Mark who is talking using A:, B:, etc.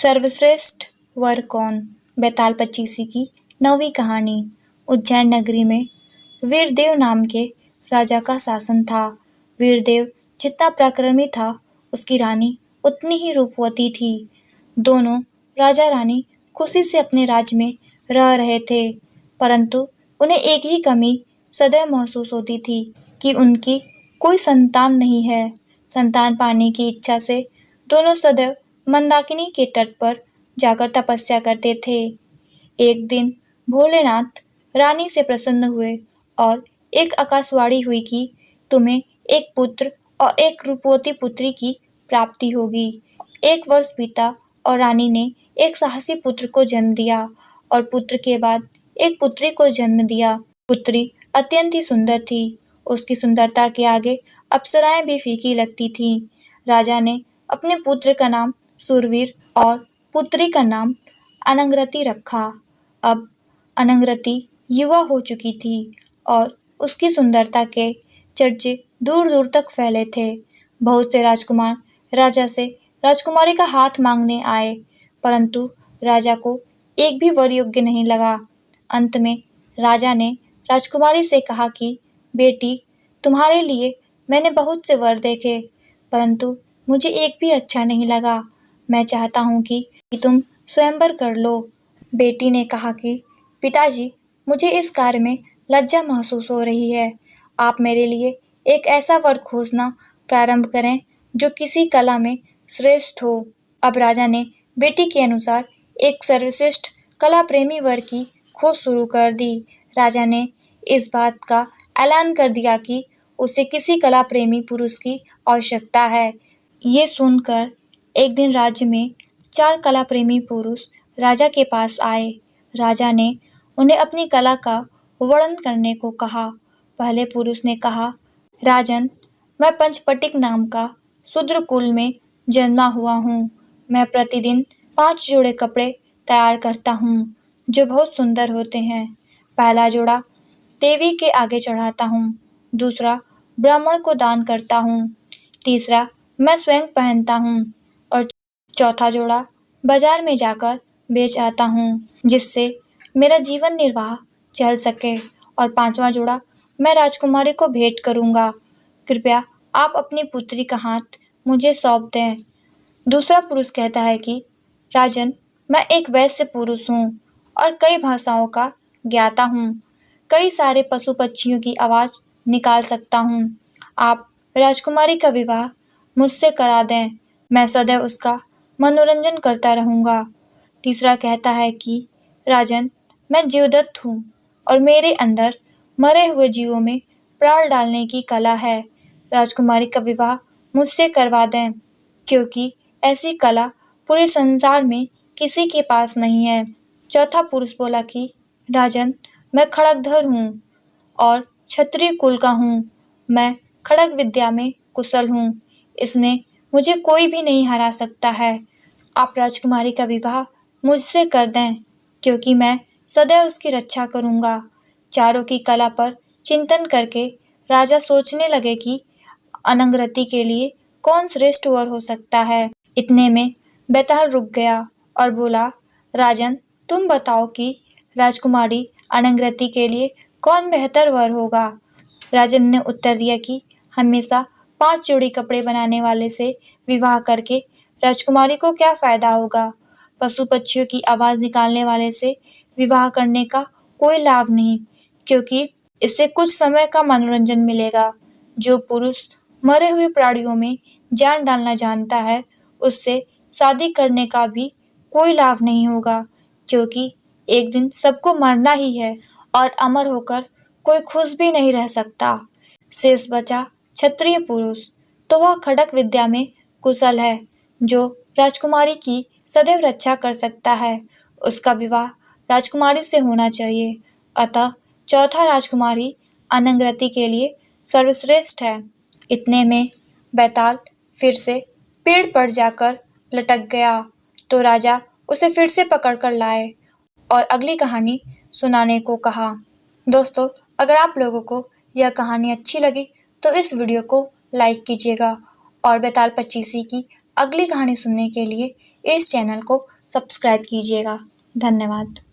A: सर्वश्रेष्ठ वर कौन? बेताल पच्चीसी की 9वीं कहानी। उज्जैन नगरी में वीरदेव नाम के राजा का शासन था। वीरदेव जितना पराक्रमी था, उसकी रानी उतनी ही रूपवती थी। दोनों राजा रानी खुशी से अपने राज्य में रह रहे थे, परंतु उन्हें एक ही कमी सदैव महसूस होती थी कि उनकी कोई संतान नहीं है। संतान पाने की इच्छा से दोनों सदैव मंदाकिनी के तट पर जाकर तपस्या करते थे। एक दिन भोलेनाथ रानी से प्रसन्न हुए और एक आकाशवाणी हुई कि तुम्हें एक पुत्र और एक रूपवती पुत्री की प्राप्ति होगी। 1 वर्ष बीता और रानी ने एक साहसी पुत्र को जन्म दिया और पुत्र के बाद एक पुत्री को जन्म दिया। पुत्री अत्यंत ही सुंदर थी। उसकी सुंदरता के आगे अप्सराएं भी फीकी लगती थीं। राजा ने अपने पुत्र का नाम सूरवीर और पुत्री का नाम अनंगरती रखा। अब अनंगरती युवा हो चुकी थी और उसकी सुंदरता के चर्चे दूर दूर तक फैले थे। बहुत से राजकुमार राजा से राजकुमारी का हाथ मांगने आए, परंतु राजा को एक भी वर योग्य नहीं लगा। अंत में राजा ने राजकुमारी से कहा कि बेटी, तुम्हारे लिए मैंने बहुत से वर देखे, परंतु मुझे एक भी अच्छा नहीं लगा। मैं चाहता हूँ कि तुम स्वयंवर कर लो। बेटी ने कहा कि पिताजी, मुझे इस कार्य में लज्जा महसूस हो रही है। आप मेरे लिए एक ऐसा वर खोजना प्रारंभ करें जो किसी कला में श्रेष्ठ हो। अब राजा ने बेटी के अनुसार एक सर्वश्रेष्ठ कला प्रेमी वर की खोज शुरू कर दी। राजा ने इस बात का ऐलान कर दिया कि उसे किसी कला प्रेमी पुरुष की आवश्यकता है। ये सुनकर एक दिन राज्य में 4 कला प्रेमी पुरुष राजा के पास आए। राजा ने उन्हें अपनी कला का वर्णन करने को कहा। पहले पुरुष ने कहा, राजन, मैं पंचपटिक नाम का शूद्र कुल में जन्मा हुआ हूँ। मैं प्रतिदिन 5 जोड़े कपड़े तैयार करता हूँ जो बहुत सुंदर होते हैं। पहला जोड़ा देवी के आगे चढ़ाता हूँ, दूसरा ब्राह्मण को दान करता हूँ, तीसरा मैं स्वयं पहनता हूँ और चौथा जोड़ा बाजार में जाकर बेच आता हूँ, जिससे मेरा जीवन निर्वाह चल सके, और 5वां जोड़ा मैं राजकुमारी को भेंट करूँगा। कृपया आप अपनी पुत्री का हाथ मुझे सौंप दें। दूसरा पुरुष कहता है कि राजन, मैं एक वैश्य पुरुष हूँ और कई भाषाओं का ज्ञाता हूँ। कई सारे पशु पक्षियों की आवाज़ निकाल सकता हूँ। आप राजकुमारी का विवाह मुझसे करा दें, मैं सदैव उसका मनोरंजन करता रहूँगा। तीसरा कहता है कि राजन, मैं जीवदत्त हूँ और मेरे अंदर मरे हुए जीवों में प्राण डालने की कला है। राजकुमारी का विवाह मुझसे करवा दें, क्योंकि ऐसी कला पूरे संसार में किसी के पास नहीं है। चौथा पुरुष बोला कि राजन, मैं खड़गधर हूँ और क्षत्रिय कुल का हूँ। मैं खड़ग विद्या में कुशल हूँ, इसमें मुझे कोई भी नहीं हरा सकता है। आप राजकुमारी का विवाह मुझसे कर दें, क्योंकि मैं सदैव उसकी रक्षा करूँगा। चारों की कला पर चिंतन करके राजा सोचने लगे कि अनंगरती के लिए कौन श्रेष्ठ वर हो सकता है। इतने में बेताल रुक गया और बोला, राजन, तुम बताओ कि राजकुमारी अनंगरती के लिए कौन बेहतर वर होगा। राजन ने उत्तर दिया कि हमेशा 5 जोड़ी कपड़े बनाने वाले से विवाह करके राजकुमारी को क्या फायदा होगा। पशु पक्षियों की आवाज़ निकालने वाले से विवाह करने का कोई लाभ नहीं, क्योंकि इससे कुछ समय का मनोरंजन मिलेगा। जो पुरुष मरे हुए प्राणियों में जान डालना जानता है, उससे शादी करने का भी कोई लाभ नहीं होगा, क्योंकि एक दिन सबको मरना ही है और अमर होकर कोई खुश भी नहीं रह सकता। शेष बचा क्षत्रिय पुरुष, तो वह खड़ग विद्या में कुशल है, जो राजकुमारी की सदैव रक्षा कर सकता है। उसका विवाह राजकुमारी से होना चाहिए। अतः चौथा राजकुमारी अनंगरती के लिए सर्वश्रेष्ठ है। इतने में बेताल फिर से पेड़ पर जाकर लटक गया, तो राजा उसे फिर से पकड़ कर लाए और अगली कहानी सुनाने को कहा। दोस्तों, अगर आप लोगों को यह कहानी अच्छी लगी तो इस वीडियो को लाइक कीजिएगा और बेताल पच्चीसी की अगली कहानी सुनने के लिए इस चैनल को सब्सक्राइब कीजिएगा। धन्यवाद।